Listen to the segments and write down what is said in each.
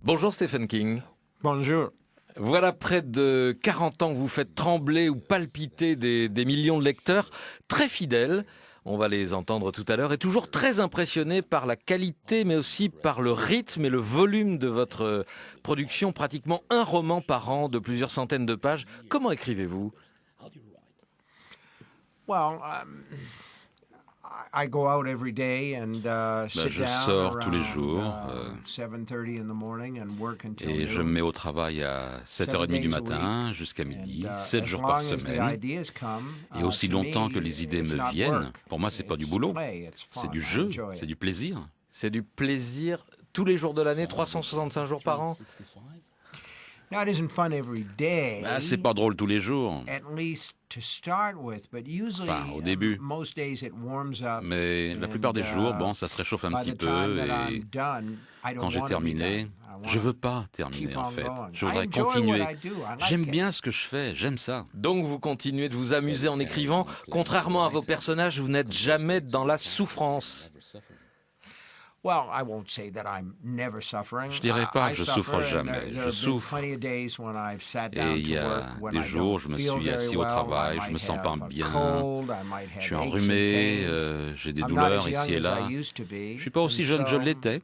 Bonjour Stephen King. Bonjour. Voilà près de 40 ans que vous faites trembler ou palpiter des millions de lecteurs, très fidèles, on va les entendre tout à l'heure, et toujours très impressionnés par la qualité mais aussi par le rythme et le volume de votre production, pratiquement un roman par an de plusieurs centaines de pages. Comment écrivez-vous ? Well, I go out every day and sit je down sors tous les around, jours 7:30 in the morning and work until et je me noon. mets au travail à 7h30 du matin jusqu'à midi, And, 7 as jours long par as the semaine. ideas come, Et aussi to longtemps me, que les idées it's me not viennent, work. pour moi, c'est pas du It's boulot, play, it's fun. c'est du I jeu, enjoy c'est it. du plaisir. C'est du plaisir tous les jours de l'année, 365 jours par an ? Now, it isn't fun every day. C'est pas drôle tous les jours, At least to start with, but usually, Enfin, au début. most days it warms up. mais la plupart des jours, ça se réchauffe un by petit the time peu that et I'm done, I don't quand j'ai want to be terminé, done. I je wanna veux pas terminer keep en on fait. going. Je I voudrais enjoy continuer. what I do. I like J'aime it. bien ce que je fais, j'aime ça. Donc vous continuez de vous amuser en écrivant. Contrairement à vos personnages, vous n'êtes jamais dans la souffrance. Well, I won't say that I'm never suffering. Je dirais pas I que je suffer, souffre and jamais. there Je have been souffre. plenty of days when I've sat down Et il y to a work when des I jours, don't je me feel suis very assis au well. travail, I je me might sens pas have a bien, cold, I might je have suis aches and enrhumé, pains. j'ai des I'm not douleurs as ici young et as là. I used to be, Je suis pas aussi and jeune que je so, l'étais.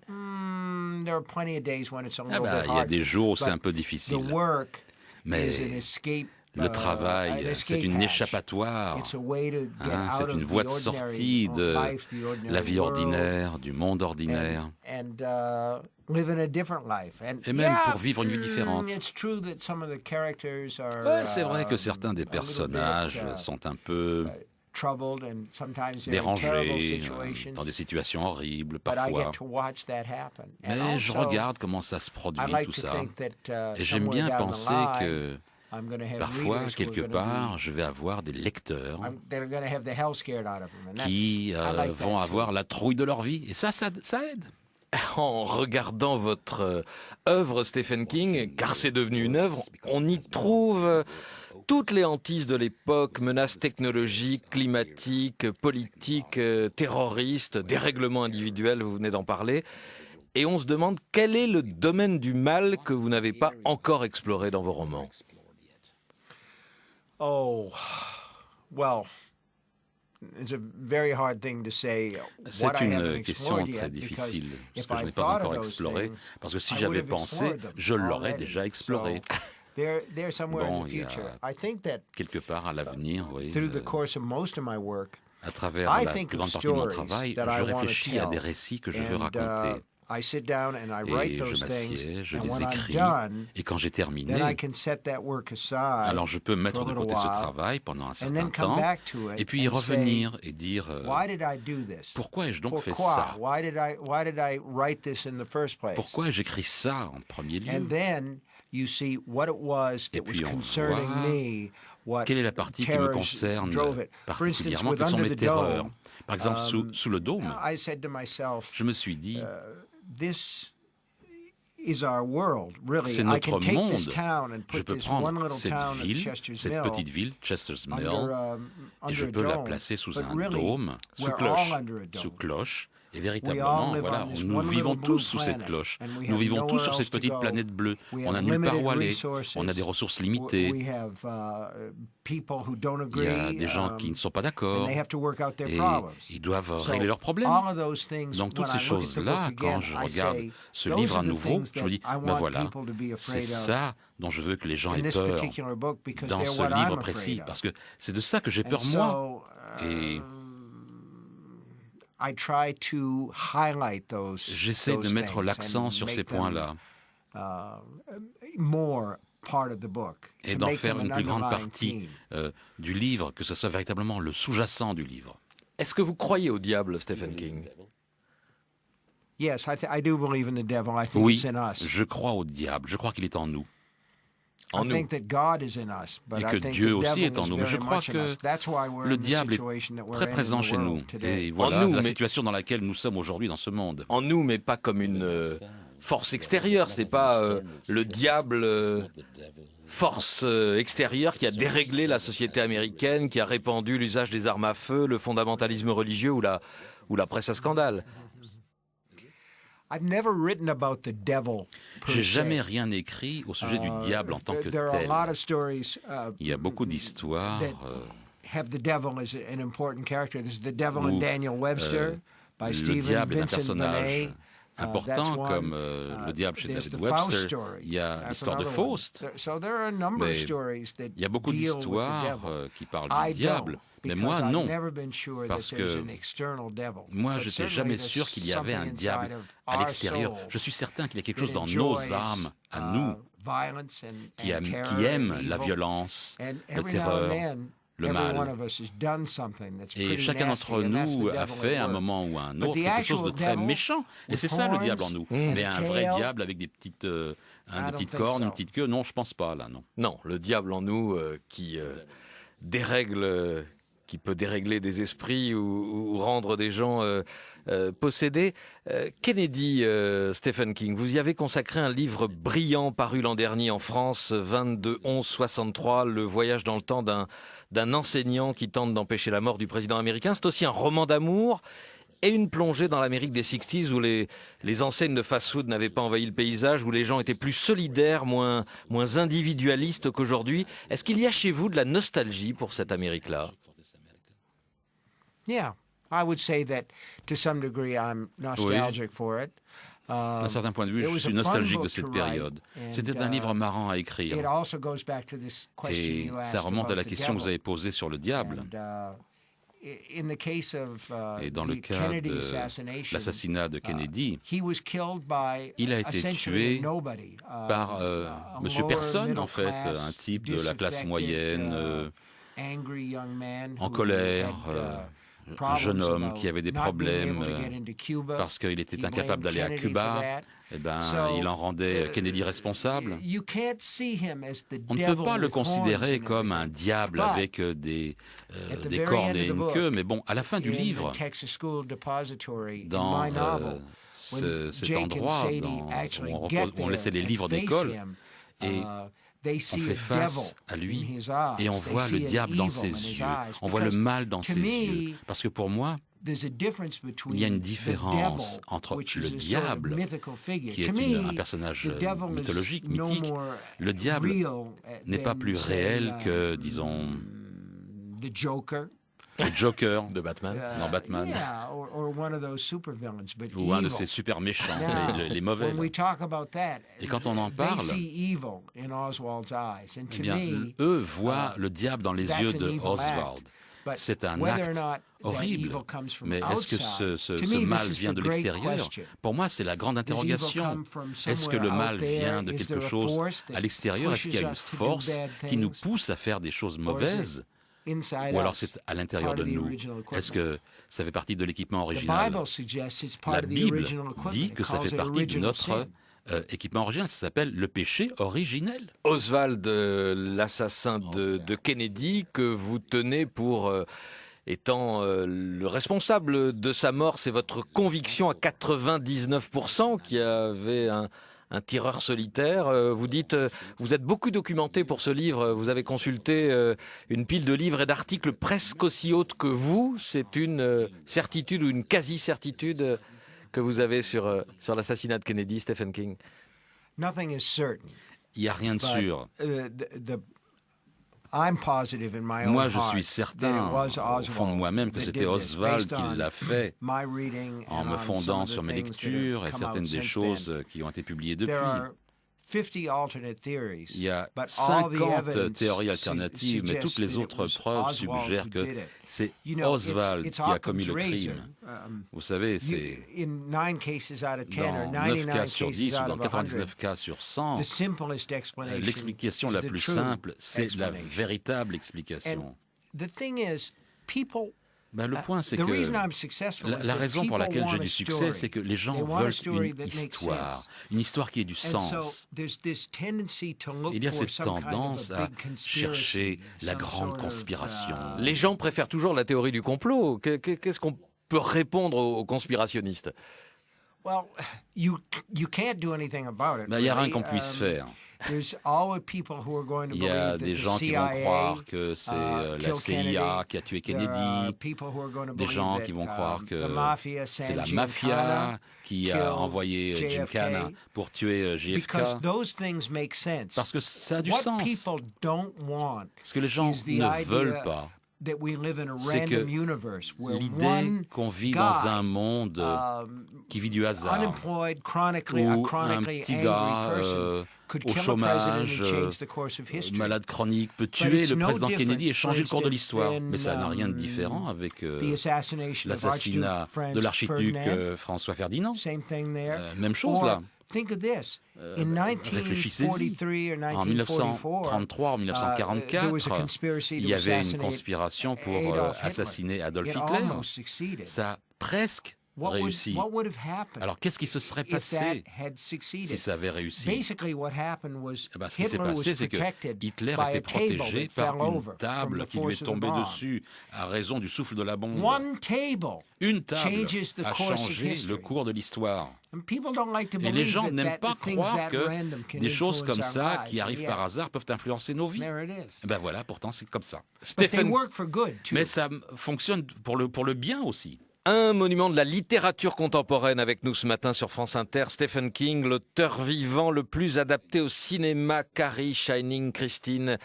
there are plenty of days when it's a Ah little bit il y a hard. des jours où c'est But un peu the difficile. work Mais is an escape. le travail, an c'est escape une hatch. échappatoire. It's a way to get C'est out une of voie the de ordinary sortie de life, the ordinary la vie world. ordinaire, du monde ordinaire. And living a different life. And Et même pour vivre une vie différente. It's true that some of the characters are, Ouais, c'est vrai que certains des a little bit, personnages sont un peu troubled and sometimes they're in terrible dérangés, situations. dans des situations horribles But I parfois. get to watch that happen. And Mais je also, regarde comment ça se I produit like tout to ça. think that Et j'aime somewhere bien down the penser line, que I'm gonna have parfois, readers who quelque are gonna part, je vais avoir des lecteurs they're going to have the hell scared out of them. And qui I like vont that avoir too. la trouille de leur vie. Et ça aide. En regardant votre œuvre Stephen King, car c'est devenu une œuvre, on y trouve toutes les hantises de l'époque, menaces technologiques, climatiques, politiques, terroristes, dérèglements individuels, vous venez d'en parler. Et on se demande quel est le domaine du mal que vous n'avez pas encore exploré dans vos romans. Oh, well, it's a very hard thing to say C'est what I haven't une question explored très yet, because difficile, parce if que je I n'ai pas thought of encore those exploré, things, parce que si I j'avais would have pensé, explored them je l'aurais already. déjà exploré. So, they're somewhere in Bon, the il y a future. I think that Quelque part à l'avenir, oui. through the course of most of my work, À travers I la think plus of grande partie de mon stories travail, that I je wanna réfléchis à tell. des récits que je veux And, raconter. I sit down and I write Et je those m'assieds, things, je and les when I'm écris, done, et quand j'ai terminé, then I can set that work aside alors je peux mettre for a de little côté ce while, travail pendant un and certain then come temps, back to it et puis y and say, revenir et dire why did I do this? pourquoi ai-je donc fait Pourquoi? ça? Why did I write this in the first place? Pourquoi j'écris ça en premier lieu? And then you see what it was Et that was puis on concerning voit me, what quelle est la partie qui me terrors concerne drove it. For instance, particulièrement, with quelles sont Under mes the terreurs? Dome, Par exemple, sous le dôme, I said to myself, je me suis dit, this is our world, really. c'est I notre can take monde. this town and Je put peux this one prendre little cette town of ville, Chester's cette Mill petite ville, Chester's Mill, et je under a peux la dome, placer sous but un really, dôme, sous we're cloche, all under a dome. sous cloche. Et We véritablement, all live voilà, on this nous one vivons little tous blue sous cette planet, cloche. and we Nous have vivons tous nowhere sur else cette to petite go. planète bleue. We On have n'a nulle part limited où aller. resources. On a des ressources We limitées. have people who don't Il agree. y a des gens qui ne sont pas and d'accord. they have to work out their Et problems. ils doivent So, régler leurs problèmes. all of those things, Donc toutes when ces I look at the choses-là, book quand again, je I regarde say, ce those livre are à the nouveau, things je me dis, that I ben want voilà, people to be c'est afraid of ça dont je veux que les gens in aient this peur particular book, because dans they're ce what livre I'm précis. afraid of. Parce que c'est de ça que j'ai And peur moi. so, Et I try to highlight those. j'essaie de those mettre things l'accent and sur make ces them, points-là more part of the book, et to d'en make faire them une an plus grande underlying partie theme. du livre, que ce soit véritablement le sous-jacent du livre. Est-ce que vous croyez au diable, Stephen King ? Yes, I do believe in the devil. I think Oui, it's in us. je crois au diable, je crois qu'il est en nous. En I nous. think that God is in us, but Et I que think Dieu the aussi devil est en is nous. Mais je very crois much in que us. That's why we're le in the diable est situation that we're très in présent the chez nous. world today. Et voilà nous, la mais- situation dans laquelle nous sommes aujourd'hui dans ce monde. En nous, mais pas comme une force extérieure. Ce n'est pas le diable, force extérieure qui a déréglé la société américaine, qui a répandu l'usage des armes à feu, le fondamentalisme religieux ou la presse à scandale. I've never written about the devil per J'ai se. jamais rien écrit au sujet du diable en tant que There are a tel. lot of stories Il y a beaucoup d'histoires that have the devil as an important character. There's the devil in où, Daniel Webster by le Stephen diable est un Vincent personnage Benet. important, That's one. comme le diable chez There's David the Faust Webster. story. Il y a That's l'histoire de another one. Faust. So there are a number of Mais stories that Il y a beaucoup deal with the d'histoires devil. qui parlent I du diable, don't, mais because moi I've non. never been sure Parce that there's que an external devil. Moi, But je n'étais certainly jamais there's sûr qu'il y avait un something diable inside of à our l'extérieur. soul Je suis certain qu'il y a quelque that chose dans nos enjoys, âmes, à nous, violence and qui terror aime and la evil. violence, And le every now and terreur, then, le every mal. one of us has done something that's Et pretty chacun nasty, d'entre and that's the nous a devil fait at à un work. moment ou à un But autre the quelque chose actual de très devil méchant. Et with c'est ça le horns diable en nous. and Mais a un vrai tail, diable avec des petites, I des don't petites think cornes, so. une petite queue, non, je pense pas là, non. Non, le diable en nous qui dérègle, qui peut dérégler des esprits ou rendre des gens possédés. Kennedy, Stephen King, vous y avez consacré un livre brillant paru l'an dernier en France, 22-11-63, le voyage dans le temps d'un enseignant qui tente d'empêcher la mort du président américain. C'est aussi un roman d'amour et une plongée dans l'Amérique des 60s où les enseignes de fast-food n'avaient pas envahi le paysage, où les gens étaient plus solidaires, moins individualistes qu'aujourd'hui. Est-ce qu'il y a chez vous de la nostalgie pour cette Amérique-là? Yeah, I would say that to some degree I'm nostalgic for it. D'un certain point de vue, je suis nostalgique de cette période. C'était un livre marrant à écrire. It also goes back to this question Et you asked ça remonte à about la the question que vous devil. avez posée sur le diable. And, in the case of Et dans le the cas Kennedy de assassination, l'assassinat de Kennedy, he was killed by il a été essentially tué nobody, par a Monsieur lower Personne, middle en fait, class, un type de la classe disaffected, moyenne, angry young man en who colère, had, un jeune problems homme about qui avait des not being problèmes able to get into Cuba. parce qu'il était He incapable blamed d'aller à Kennedy Cuba. for that. Eh ben, So, il en rendait Kennedy responsable. You can't see him as the On ne peut devil pas le with horns considérer and comme un everything. diable But, avec des very cornes end et of the une book, queue, mais bon, à la fin du in the livre, Texas School Depository, in dans my novel, cet Jake and endroit Sadie où actually on, get on laissait les there livres and face d'école, him, et they on see fait a face devil à lui in his eyes. et on They voit le see an diable dans evil ses in his yeux, eyes. on voit le Because mal dans to ses me, yeux. Parce que pour moi, there's a difference between il y a une the différence devil, entre which le is a sort of diable, mythical figure. qui est To me, un personnage the devil is mythologique, no mythique. more Le diable real n'est pas than, plus say, réel que, disons, the Joker. le Joker De Batman. dans Batman, Yeah, or one of those supervillains, but ou un de evil. ces super méchants, Now, les mauvais. when we talk about that, Et quand on en they parle, see evil in Oswald's eyes, and eh to bien, me, eux voient le diable dans les that's yeux an de evil Oswald. act. But C'est un whether or acte not that horrible. evil comes from Mais est-ce que outside, ce to me, mal this is vient the de great l'extérieur? question. Pour moi, c'est la grande Does evil interrogation. come from Est-ce que le somewhere mal out there? vient de Is quelque there a chose force that à l'extérieur? Est-ce qu'il y a une pushes us to do force bad qui nous things? pousse à faire des choses Or is it mauvaises? inside Ou alors us, c'est à l'intérieur part de of the nous? original equipment? Est-ce que ça fait partie de l'équipement The original? Bible suggests it's part La of the Bible original equipment. dit It que ça calls fait it partie de original notre sin. équipement original. Ça s'appelle le péché originel. Oswald, l'assassin de Kennedy, que vous tenez pour étant le responsable de sa mort, c'est votre conviction à 99% qu'il y avait un tireur solitaire. Vous dites, vous êtes beaucoup documenté pour ce livre, vous avez consulté une pile de livres et d'articles presque aussi haute que vous. C'est une certitude ou une quasi-certitude que vous avez sur l'assassinat de Kennedy, Stephen King? Nothing is certain. Il n'y a rien de But, sûr. I'm positive in my own Moi, je heart suis that certain, it was au fond de Oswald moi-même, que that c'était did this, Oswald based qui on l'a fait, my reading en and me on some fondant of the sur mes things that have lectures et come certaines out des since choses then. qui ont été publiées depuis. There are 50 alternate theories, Il y a but all the 50 evidence théories alternatives, mais toutes les suggests that it autres was preuves Oswald suggèrent who que did it. c'est You know, Oswald it's qui a commis Occam's le razor. crime. Vous savez, c'est In 9 cases out of 10 or dans 9 cas 99 sur cases 10 ou out dans of 100, 99 cas sur 100, the simplest explanation l'explication is la the plus true simple, c'est la explanation. véritable explication. The thing is, people Le point, c'est the que reason I'm successful is la that raison pour people laquelle j'ai want du a succès, story. c'est que les gens They want a veulent story une that makes histoire, sense. une histoire qui ait du And so sens. there's this tendency to look Il y a for cette some kind of tendance a à big conspiracy, chercher la some grande sort of, conspiration. Les gens préfèrent toujours la théorie du complot. Qu'est-ce qu'on peut répondre aux conspirationnistes? Well, you can't do anything about it. Il n'y a rien really. qu'on puisse faire. There's always people who are going to Il y a believe that des the gens qui vont CIA, croire que c'est la killed CIA Kennedy. qui a tué There are Kennedy. people who are going to Des believe gens that, qui vont croire the que mafia c'est sent la Jim mafia Connor qui killed a envoyé Jim JFK, Connor pour tuer because JFK. those things make sense. Parce que ça a du What sens. people don't want Ce que les gens is the ne veulent idea pas, that we live in a c'est que random universe where l'idée one qu'on vit guy, dans un monde qui vit du hasard, unemployed, où chronically un angry petit gars person could au kill a president chômage, and change the course of history. malade chronique, peut tuer it's le no président different, Kennedy et changer le cours de for l'histoire. instance, Mais ça n'a rien de différent avec The assassination of l'assassinat Archduke Franz de l'archiduc Ferdinand. François Ferdinand. Same thing there. Même chose Or, là. think of this. In Réfléchissez-y. 1943 or En 1944, 1933, en there was a 1944, conspiracy il to y avait une assassinate conspiration pour Adolf Hitler. assassiner Adolf It Hitler. almost succeeded. Ça a presque réussi. What would have happened Alors qu'est-ce qui se serait if that passé had succeeded? si ça avait réussi? Basically, what happened was Eh ben, ce qui s'est Hitler was passé, c'est que protected Hitler by était a table protégé that par fell une over from table the qui lui force est of the tombée bomb. dessus à raison du souffle de la bombe. One table Une table changes the a course of changé history. le cours de l'histoire. And people don't like to Et les believe gens that n'aiment pas the things croire that que random can des choses influence comme our ça, lives. qui arrivent Yeah, par hasard, peuvent influencer nos vies. there it is. Eh ben voilà, pourtant c'est comme ça. But they Stephen, work for good too. Mais ça fonctionne pour le bien aussi. un monument de la littérature contemporaine avec nous ce matin sur France Inter, Stephen King, l'auteur vivant le plus adapté au cinéma, Carrie, Shining, Christine.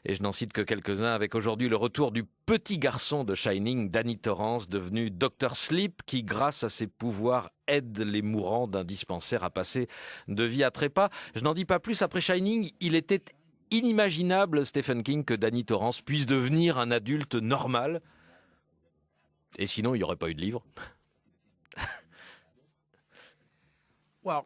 Et je n'en cite que quelques-uns, avec aujourd'hui le retour du petit garçon de Shining, Danny Torrance, devenu Dr. Sleep, qui, grâce à ses pouvoirs, aide les mourants d'un dispensaire à passer de vie à trépas. Je n'en dis pas plus, après Shining, il était inimaginable, Stephen King, que Danny Torrance puisse devenir un adulte normal. Et sinon, il n'y aurait pas eu de livre. Well,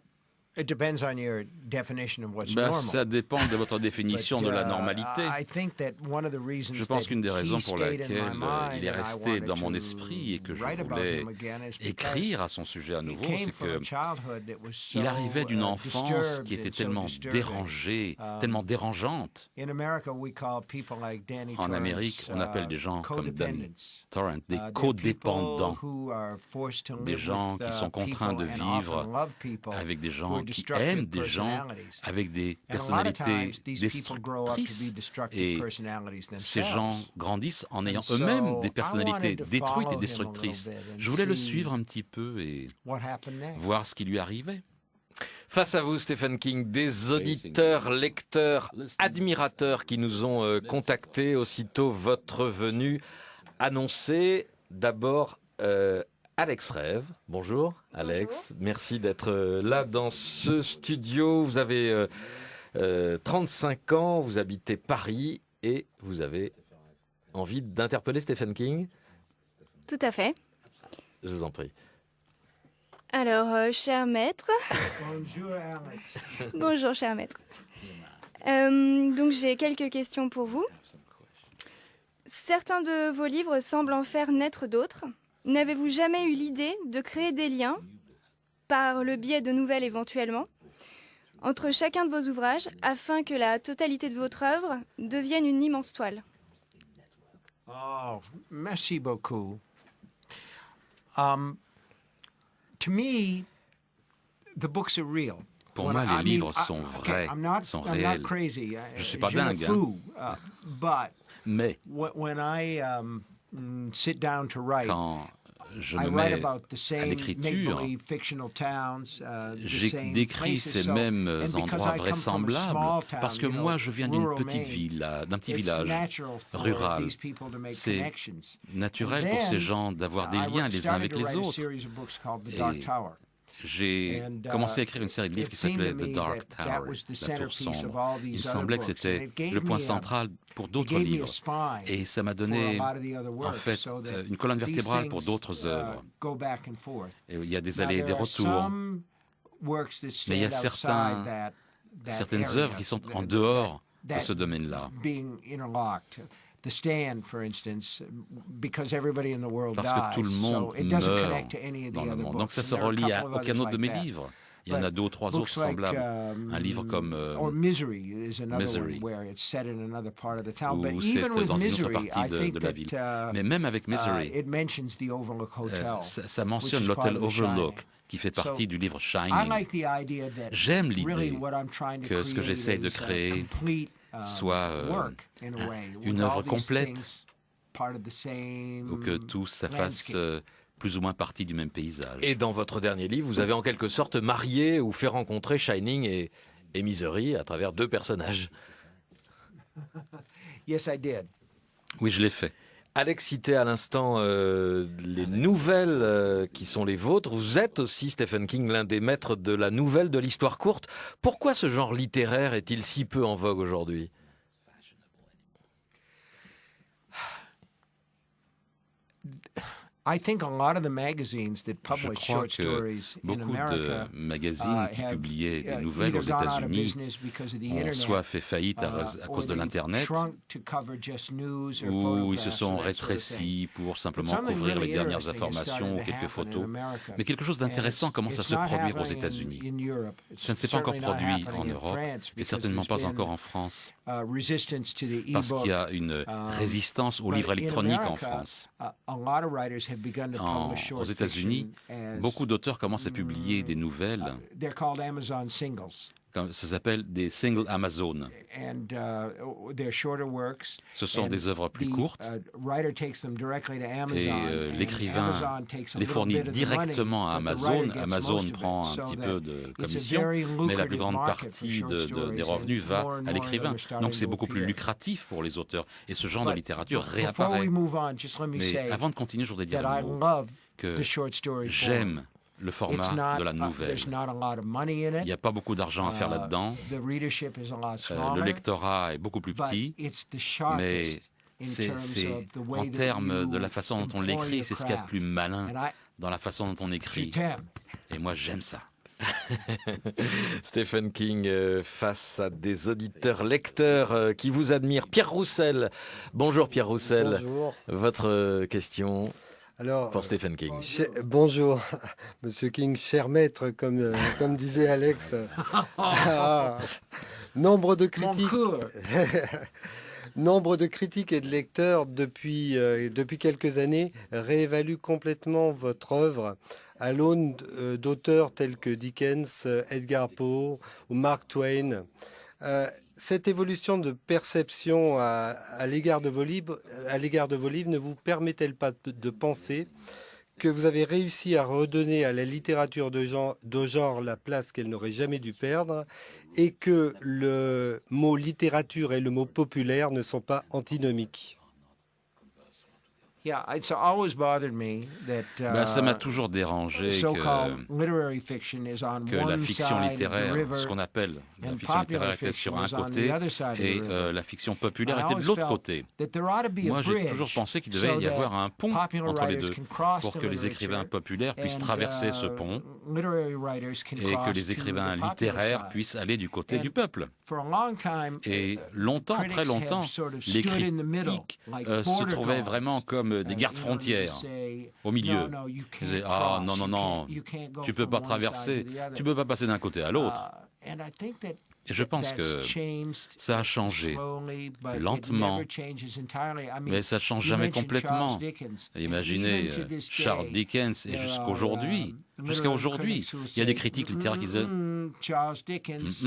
it depends on your definition of what's Ben, normal. ça dépend de votre définition But, de la normalité. I think that one of the reasons Je pense that qu'une des raisons he pour stayed in my laquelle mind il est and I resté wanted dans mon to esprit et que je write about voulais him again is because écrire à son sujet à he nouveau, came c'est from a que childhood that was so, il arrivait d'une enfance disturbed qui était and so tellement disturbing. dérangée, tellement dérangeante. In America, we call people like Danny En Torrance, Amérique, on appelle des gens comme Danny codependents. Torrance des They're codépendants, people who are forced to des live gens with, qui sont contraints de people and vivre often love people avec des who gens are qui destructive aiment des gens personalities. avec des And a lot of personnalités times, these people grow up to be destructrices. destructive Et personalities ces gens themselves. grandissent en ayant And so, eux-mêmes des I personnalités wanted to détruites follow et him a little destructrices. bit and Je voulais le see suivre un petit peu et What happened next? voir ce qui lui arrivait. Face à vous, Stephen King, des auditeurs, lecteurs, admirateurs qui nous ont contactés aussitôt votre venue annoncée. D'abord, Alex Rêve. Bonjour, Alex. Merci d'être là dans ce studio. Vous avez 35 ans, vous habitez Paris et vous avez envie d'interpeller Stephen King. Tout à fait. Je vous en prie. Alors, cher maître, Bonjour, Alex. bonjour cher maître. Donc j'ai quelques questions pour vous. Certains de vos livres semblent en faire naître d'autres. N'avez-vous jamais eu l'idée de créer des liens, par le biais de nouvelles éventuellement, entre chacun de vos ouvrages afin que la totalité de votre œuvre devienne une immense toile? Oh, merci beaucoup. To me, the books are real. Pour When moi, I les mean, livres I- sont okay, vrais, I'm not sont I'm not réels. crazy. Je suis pas Je ne dingue, hein. fous, but Mais when I sit down to write, quand je I me write mets about the à same l'écriture, make-believe fictional towns, the j'ai same décrit places. ces So- mêmes and because endroits I come from a small vraisemblables town, parce que you know, moi je viens d'une rural petite Maine, ville, d'un petit it's village natural for rural. these people to make C'est connections. naturel pour ces gens d'avoir des liens les uns avec les autres. Et j'ai commencé à écrire une série de livres qui s'appelait The Dark Tower, la tour sombre. Il semblait que c'était le point central pour d'autres livres. Et ça m'a donné, en fait, une colonne vertébrale pour d'autres œuvres. Et il y a des allers et des retours. Mais il y a certaines œuvres qui sont en dehors de ce domaine-là. The Stand, for instance, because everybody in the world Parce que tout le dies, monde so it doesn't meurt connect to any of the dans le other monde. books. Donc ça And se there are a relie à couple of aucun others autre de like mes that. livres. Il y en a 2 ou 3 autres semblables. Un livre comme Misery is another one where it's set in another part of the town. But even with Misery, I think that Mais même avec Misery, it mentions the Overlook Hotel. ça mentionne l'hôtel Overlook, qui fait partie du livre Shining. J'aime l'idée que ce que j'essaie de créer soit une œuvre complète, ou que tout ça fasse plus ou moins partie du même paysage. Et dans votre dernier livre, vous avez en quelque sorte marié ou fait rencontrer Shining et Misery à travers 2 personnages. Yes, I did. Oui, je l'ai fait. Alex citait à l'instant les nouvelles qui sont les vôtres. Vous êtes aussi, Stephen King, l'un des maîtres de la nouvelle, de l'histoire courte. Pourquoi ce genre littéraire est-il si peu en vogue aujourd'hui ? I think a lot of the magazines that Je publish crois short que stories in beaucoup de America magazines qui publiaient des nouvelles aux États-Unis ont soit fait faillite à cause de l'Internet, ou ils se sont rétrécis pour simplement couvrir les dernières informations ou quelques photos. Mais quelque chose d'intéressant commence à se produire aux États-Unis. Ça ne s'est pas encore produit en Europe et certainement pas encore en France, parce qu'il y a une résistance aux livres électroniques en France. Aux États-Unis, beaucoup d'auteurs commencent à publier des nouvelles. Ça s'appelle des singles Amazon. Ce sont des œuvres plus courtes et l'écrivain les fournit directement à Amazon. Amazon prend un petit peu de commission, mais la plus grande partie des revenus va à l'écrivain. Donc c'est beaucoup plus lucratif pour les auteurs. Et ce genre de littérature réapparaît. Mais avant de continuer, je voudrais dire un mot, que j'aime le format de la nouvelle. Il n'y a pas beaucoup d'argent à faire là-dedans. Le lectorat est beaucoup plus petit, mais en termes de la façon dont on l'écrit, c'est ce qu'il y a de plus malin dans la façon dont on écrit. Et moi, j'aime ça. Stephen King face à des auditeurs-lecteurs qui vous admirent. Pierre Roussel. Bonjour Pierre Roussel. Bonjour. Votre question pour Stephen King. Bonjour, Monsieur King, cher maître, comme disait Alex. Nombre de critiques et de lecteurs depuis quelques années réévaluent complètement votre œuvre à l'aune d'auteurs tels que Dickens, Edgar Poe ou Mark Twain. Cette évolution de perception à l'égard de vos livres ne vous permet-elle pas de penser que vous avez réussi à redonner à la littérature de genre la place qu'elle n'aurait jamais dû perdre et que le mot littérature et le mot populaire ne sont pas antinomiques? Ça m'a toujours dérangé que la fiction littéraire, ce qu'on appelle la fiction littéraire, était sur un côté et la fiction populaire était de l'autre côté. Moi, j'ai toujours pensé qu'il devait y avoir un pont entre les deux pour que les écrivains populaires puissent traverser ce pont et que les écrivains littéraires puissent aller du côté du peuple. Et longtemps, très longtemps, les critiques se trouvaient vraiment comme des gardes-frontières au milieu. Ils disaient « Ah non, non, non, tu ne peux pas traverser, tu ne peux pas passer d'un côté à l'autre. » Et je pense que ça a changé lentement, mais ça ne change jamais complètement. Imaginez Charles Dickens et jusqu'à aujourd'hui, il y a des critiques littéraires qui disent Charles Dickens,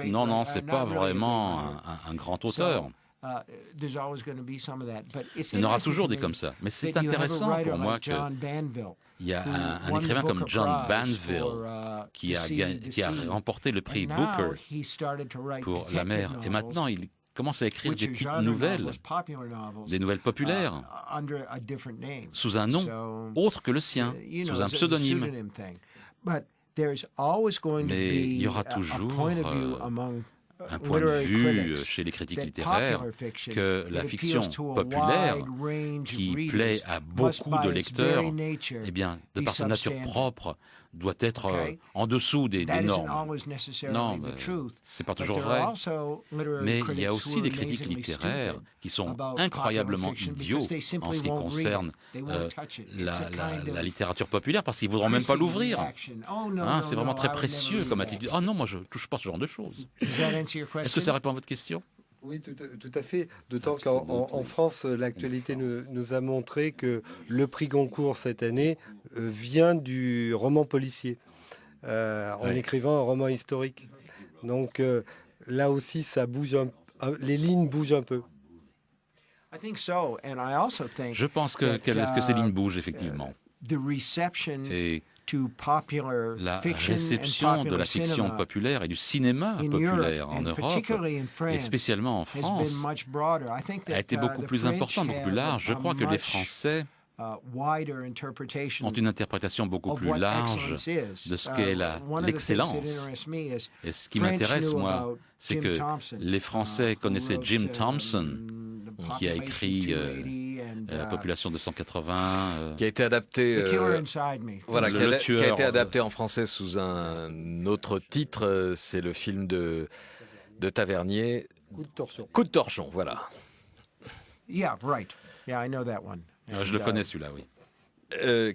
non, c'est pas vraiment un grand auteur. Il y en aura toujours des comme ça. Mais c'est intéressant pour moi qu'il y a un écrivain comme John Banville qui a remporté le prix Booker pour La mer. Et maintenant, il commence à écrire des petites nouvelles, des nouvelles populaires, sous un nom autre que le sien, sous un pseudonyme. Mais il y aura toujours un point de vue chez les critiques littéraires que la fiction populaire, qui plaît à beaucoup de lecteurs, eh bien, de par sa nature propre, doit être en dessous des normes. Non, c'est pas toujours vrai. Mais il y a aussi des critiques littéraires qui sont incroyablement idiots en ce qui concerne la littérature populaire parce qu'ils ne voudront même pas l'ouvrir. Hein, c'est vraiment très précieux comme attitude. Ah non, moi je ne touche pas ce genre de choses. Est-ce que ça répond à votre question? Oui, tout à fait. D'autant qu'en France, l'actualité nous a montré que le prix Goncourt cette année vient du roman policier, en écrivant un roman historique. Donc là aussi, ça bouge les lignes bougent un peu. Je pense que ces lignes bougent effectivement. Et la réception de la fiction populaire et du cinéma populaire en Europe, et spécialement en France, a été beaucoup plus importante, beaucoup plus large. Je crois que les Français ont une interprétation beaucoup plus large de ce qu'est l'excellence. Et ce qui m'intéresse, moi, c'est que les Français connaissaient Jim Thompson, qui a écrit La population de 180... qui a été adapté, voilà, qui a été adapté en français sous un autre titre. C'est le film de Tavernier. Coup de torchon. Coup de torchon, voilà. Yeah, right. Yeah, I know that one. Je le connais celui-là, oui.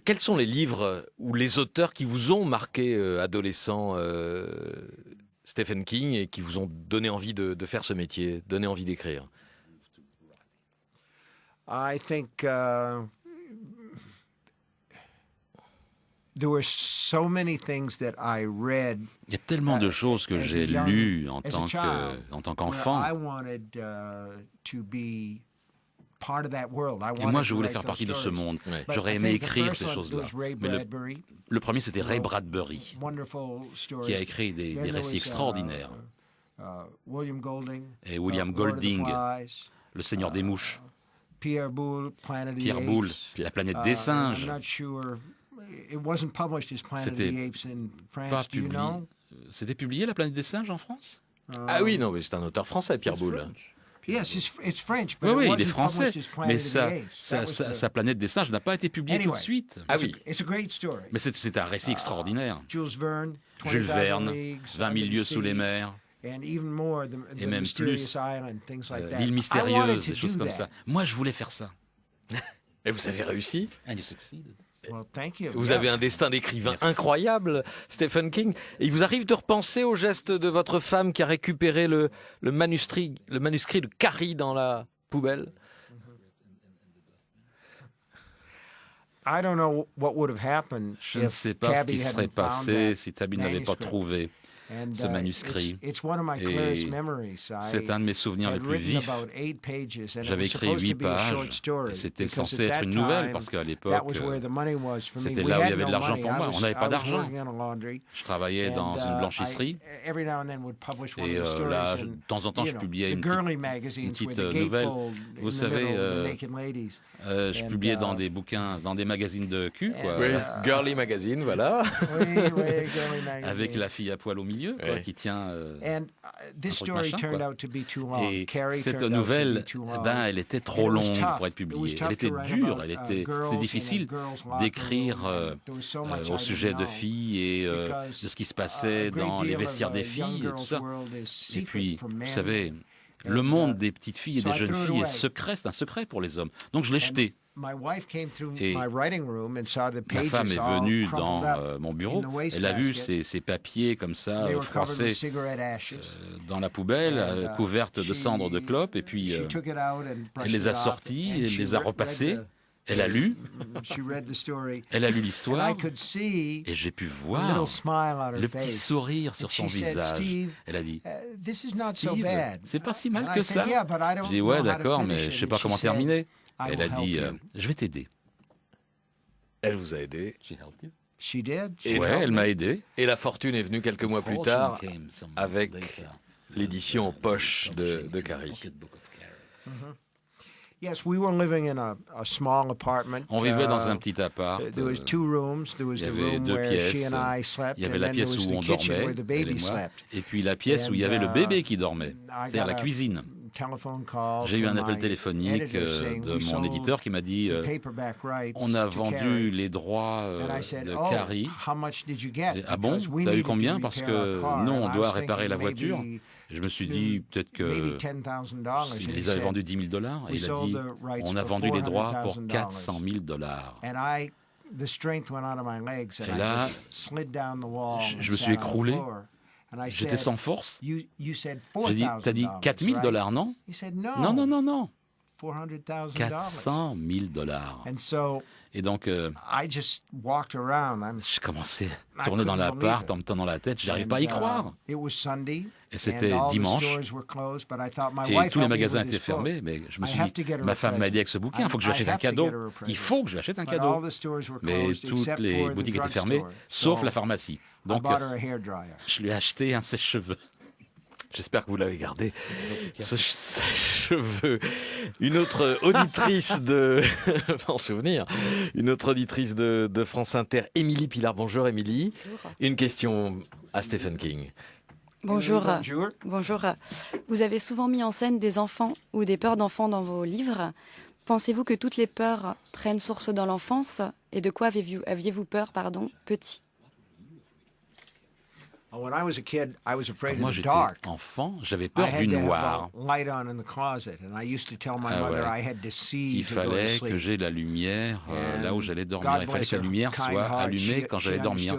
Quels sont les livres ou les auteurs qui vous ont marqué adolescent, Stephen King, et qui vous ont donné envie de faire ce métier, donné envie d'écrire? I think there were so many things that I read. Il y a tellement de choses que j'ai lues en tant qu'enfant. Et moi, je voulais faire partie de ce monde. J'aurais aimé écrire ces choses-là. Mais le premier, c'était Ray Bradbury, qui a écrit des récits extraordinaires. Et William Golding, Le Seigneur des Mouches. Pierre Boulle, La planète des singes. C'était publié, La planète des singes, en France? Ah oui, non, mais c'est un auteur français, Pierre Boulle. Oui, il est français, mais sa planète des singes n'a pas été publiée tout de suite. Ah oui. Mais c'est un récit extraordinaire. Jules Verne, 20 000 lieues sous les mers. Et même plus, L'île mystérieuse, des choses comme ça. Moi, je voulais faire ça. Et vous avez réussi? And you succeeded. Vous avez un destin d'écrivain incroyable, Stephen King. Et il vous arrive de repenser au geste de votre femme qui a récupéré le manuscrit de Carrie dans la poubelle? Je ne sais pas ce qui serait passé si Tabby n'avait pas trouvé ce manuscrit. Et c'est un de mes souvenirs les plus vifs. J'avais écrit 8 pages, et c'était censé être une nouvelle, parce qu'à l'époque, c'était là où il y avait de l'argent pour moi. On n'avait pas d'argent. Je travaillais dans une blanchisserie, et là, de temps en temps, je publiais une petite nouvelle. Vous savez, je publiais dans des bouquins, dans des magazines de cul, quoi. Oui, Girly Magazine, voilà. Avec la fille à poil au milieu, quoi, qui tient et cette nouvelle, elle était trop longue pour être publiée. Elle était dure, c'était difficile d'écrire au sujet de filles et de ce qui se passait dans les vestiaires des filles et tout ça. Et puis, vous savez, le monde des petites filles et des jeunes filles est secret, c'est un secret pour les hommes. Donc je l'ai jeté. Et ma femme est venue dans mon bureau, elle a vu ces papiers comme ça, froissés dans la poubelle, couvertes de cendres de clope, et puis elle les a sortis, elle les a repassés. Elle a lu l'histoire, et j'ai pu voir le petit sourire sur son visage. Elle a dit, Steve, c'est pas si mal que ça. J'ai dit, ouais, d'accord, mais je sais pas comment terminer. Elle a dit, je vais t'aider. Elle vous a aidé. Et ouais, elle m'a aidé. Et la fortune est venue quelques mois plus tard avec l'édition en poche de Carrie. On vivait dans un petit appart. Il y avait 2 pièces. Il y avait la pièce où on dormait, elle et moi, et puis la pièce où il y avait le bébé qui dormait, c'est-à-dire la cuisine. J'ai eu un appel téléphonique de mon éditeur qui m'a dit on a vendu les droits de Carrie. Ah bon, t'as eu combien? Parce que nous, on doit réparer la voiture. Je me suis dit peut-être qu'il les avait vendus $10 000. Et il a dit on a vendu les droits pour $400 000. Et là, je me suis écroulé. J'étais sans force. J'ai dit, t'as dit $4 000, non? Non, non, non, non. $400 000. Et donc, je commençais à tourner dans l'appart en me tenant la tête. Je n'arrivais pas à y croire. Et c'était dimanche. Et tous les magasins étaient fermés. Mais je me suis dit, ma femme m'a dit avec ce bouquin, il faut que je lui achète un cadeau. Il faut que je lui achète un cadeau. Mais toutes les boutiques étaient fermées, sauf la pharmacie. Donc, je lui ai acheté un sèche-cheveux. J'espère que vous l'avez gardé, ce sèche-cheveux. Une autre auditrice de... en souvenir, une autre auditrice de France Inter, Émilie Pilar. Bonjour Émilie. Une question à Stephen King. Bonjour. Bonjour. Vous avez souvent mis en scène des enfants ou des peurs d'enfants dans vos livres. Pensez-vous que toutes les peurs prennent source dans l'enfance? Et de quoi aviez-vous peur, petit? Quand moi j'étais enfant, j'avais peur du noir. Il fallait que j'aie la lumière là où j'allais dormir. Il fallait que la lumière soit allumée quand j'allais dormir.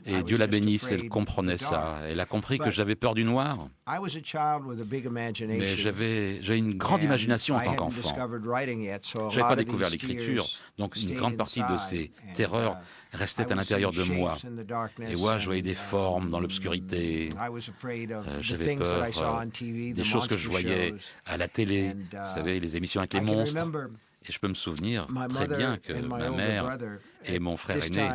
Et Dieu la bénisse, elle comprenait ça. Elle a compris que j'avais peur du noir. Mais j'avais une grande imagination en tant qu'enfant. Je n'avais pas découvert l'écriture, donc une grande partie de ces terreurs restait à l'intérieur de moi. Et moi, je voyais des formes dans l'obscurité. J'avais peur des choses que je voyais à la télé, vous savez, les émissions avec les monstres. Et je peux me souvenir très bien que ma mère et mon frère aîné,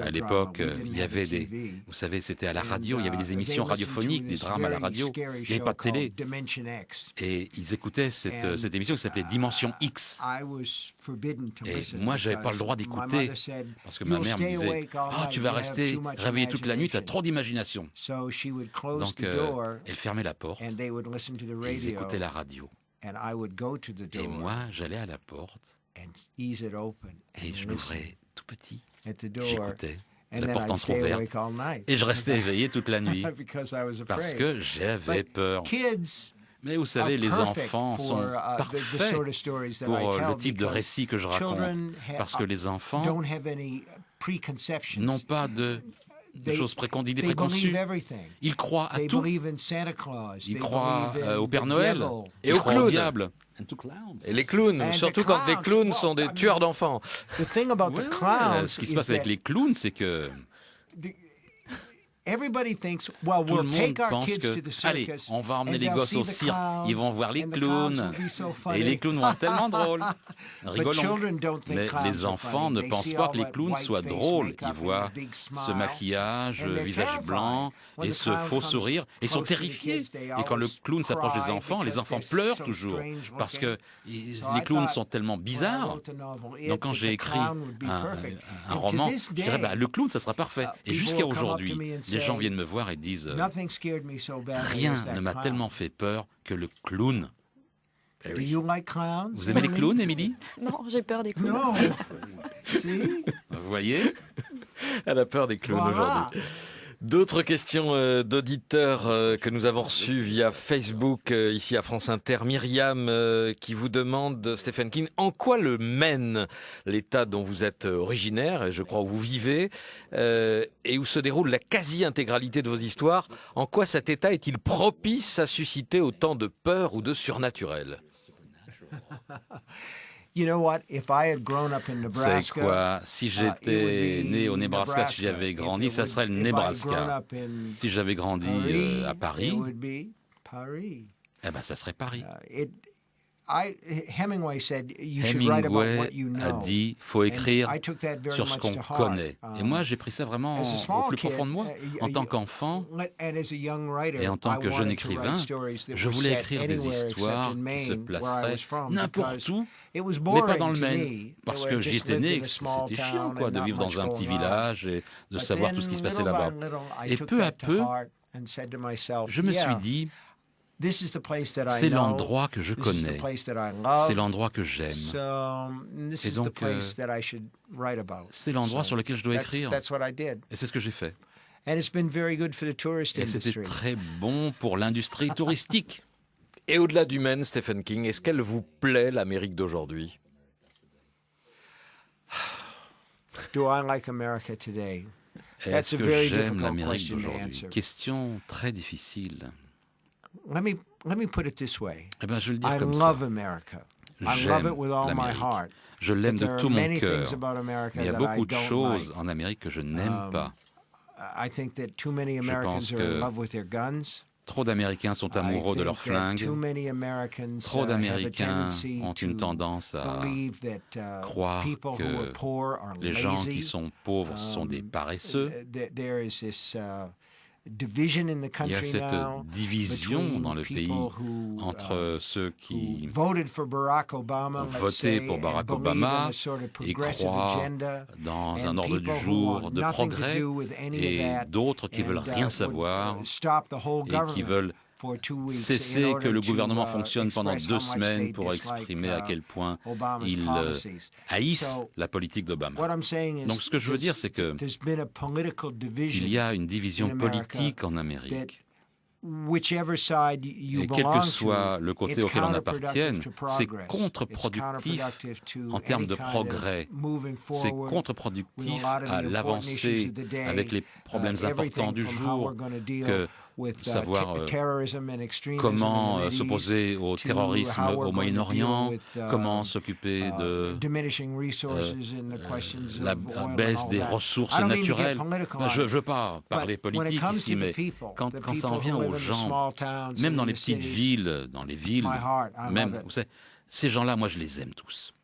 à l'époque, il y avait vous savez, c'était à la radio, il y avait des émissions radiophoniques, des drames à la radio, il n'y avait pas de télé. Et ils écoutaient cette émission qui s'appelait Dimension X. Et moi, je n'avais pas le droit d'écouter, parce que ma mère me disait « Ah, tu vas rester réveillé toute la nuit, tu as trop d'imagination. » Donc, elle fermait la porte, et ils écoutaient la radio. Et moi, j'allais à la porte et je l'ouvrais tout petit. J'écoutais, la porte entrouverte, et je restais éveillé toute la nuit parce que j'avais peur. Mais vous savez, les enfants sont parfaits pour le type de récit que je raconte, parce que les enfants n'ont pas de choses préconçues. Ils croient à tout. Ils croient au Père Noël et au clown. Au diable. Et les clowns, surtout quand les clowns sont des tueurs d'enfants. Ce qui se passe avec les clowns, c'est que tout le monde pense que, allez, on va emmener les gosses au cirque, ils vont voir les clowns, et les clowns vont être tellement drôles. Rigolons. Mais les enfants ne pensent pas que les clowns soient drôles. Ils voient ce maquillage, visage blanc, et ce faux sourire, et sont terrifiés. Et quand le clown s'approche des enfants pleurent toujours, parce que les clowns sont tellement bizarres. Donc quand j'ai écrit un roman, je dirais, le clown, ça sera parfait. Et jusqu'à aujourd'hui, les gens viennent me voir et disent rien ne m'a tellement fait peur que le clown. Vous aimez les clowns, Émilie? Non, j'ai peur des clowns. Vous voyez? Elle a peur des clowns aujourd'hui. D'autres questions d'auditeurs que nous avons reçues via Facebook ici à France Inter. Myriam qui vous demande, Stephen King, en quoi le Maine, l'État dont vous êtes originaire, et je crois où vous vivez, et où se déroule la quasi-intégralité de vos histoires, en quoi cet État est-il propice à susciter autant de peur ou de surnaturel? C'est quoi? Si j'étais né au Nebraska, si j'avais grandi, ça serait le Nebraska. Si j'avais grandi à Paris, eh ben, ça serait Paris. Hemingway a dit, faut écrire sur ce qu'on connaît. Et moi, j'ai pris ça vraiment au plus profond de moi. En tant qu'enfant et en tant que jeune écrivain, je voulais écrire des histoires qui se placeraient n'importe où, mais pas dans le Maine. Parce que j'y étais né, c'était chiant quoi, de vivre dans un petit village et de savoir tout ce qui se passait là-bas. Et peu à peu, je me suis dit, C'est l'endroit que je connais. C'est l'endroit que j'aime. Et donc, c'est l'endroit sur lequel je dois écrire. Et c'est ce que j'ai fait. Et c'était très bon pour l'industrie touristique. Et au-delà du Maine, Stephen King, est-ce qu'elle vous plaît, l'Amérique d'aujourd'hui? Est-ce que j'aime l'Amérique d'aujourd'hui? Question très difficile. Eh bien, je le dis comme ça. J'aime l'Amérique. Je l'aime de tout mon cœur. Mais il y a beaucoup de choses en Amérique que je n'aime pas. Je pense que trop d'Américains sont amoureux de leurs flingues. Trop d'Américains ont une tendance à croire que les gens qui sont pauvres sont des paresseux. Il y a cette division dans le pays entre ceux qui ont voté pour Barack Obama et croient dans un ordre du jour de progrès et d'autres qui veulent rien savoir et qui veulent cesser que le gouvernement fonctionne pendant 2 semaines pour exprimer à quel point ils haïssent la politique d'Obama. Donc ce que je veux dire, c'est que il y a une division politique en Amérique. Et quel que soit le côté auquel on appartienne, c'est contre-productif en termes de progrès. C'est contre-productif à l'avancée avec les problèmes importants du jour que savoir comment s'opposer au terrorisme au Moyen-Orient, comment s'occuper de la baisse des ressources naturelles. Je ne veux pas parler politique ici, mais quand ça en vient aux gens, même dans les petites villes, dans les villes, même, vous savez, ces gens-là, moi, je les aime tous.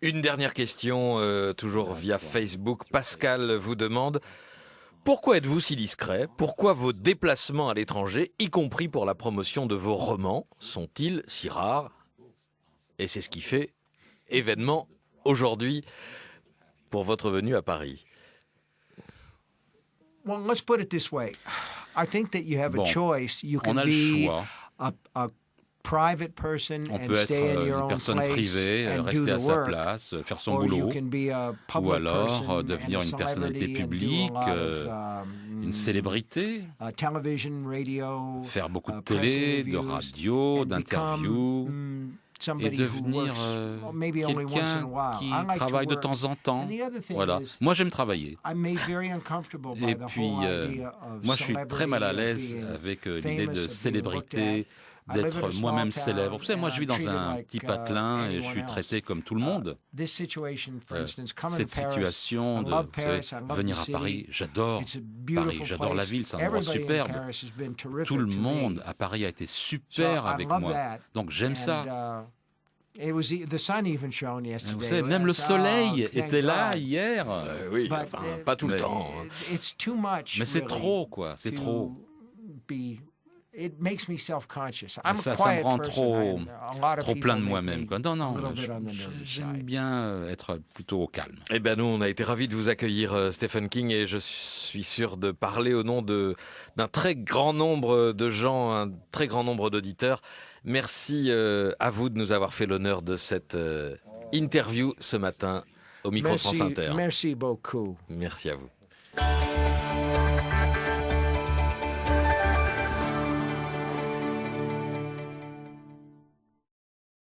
Une dernière question, toujours via Facebook. Pascal vous demande: pourquoi êtes-vous si discret? Pourquoi vos déplacements à l'étranger, y compris pour la promotion de vos romans, sont-ils si rares? Et c'est ce qui fait événement aujourd'hui pour votre venue à Paris. Bon, on a le choix. On peut être une personne privée, rester à sa place, faire son boulot, ou alors devenir une personnalité publique, une célébrité, faire beaucoup de télé, de radio, d'interviews, et devenir quelqu'un qui travaille de temps en temps. Voilà. Moi, j'aime travailler. Et puis, moi, je suis très mal à l'aise avec l'idée de célébrité, d'être moi-même célèbre. Vous savez, moi, je vis dans un petit patelin et je suis traité comme tout le monde. Cette situation de venir à Paris, j'adore Paris, j'adore la ville, c'est un endroit superbe. Tout le monde à Paris a été super avec moi. Donc, j'aime ça. Vous savez, même le soleil était là hier. Oui, enfin, pas tout le temps. Mais c'est trop, quoi. C'est trop. Ça me rend trop plein de moi-même. Non, j'aime bien être plutôt au calme. Eh bien, nous, on a été ravis de vous accueillir, Stephen King, et je suis sûr de parler au nom d'un très grand nombre de gens, un très grand nombre d'auditeurs. Merci à vous de nous avoir fait l'honneur de cette interview ce matin au micro France Inter. Merci beaucoup. Merci à vous.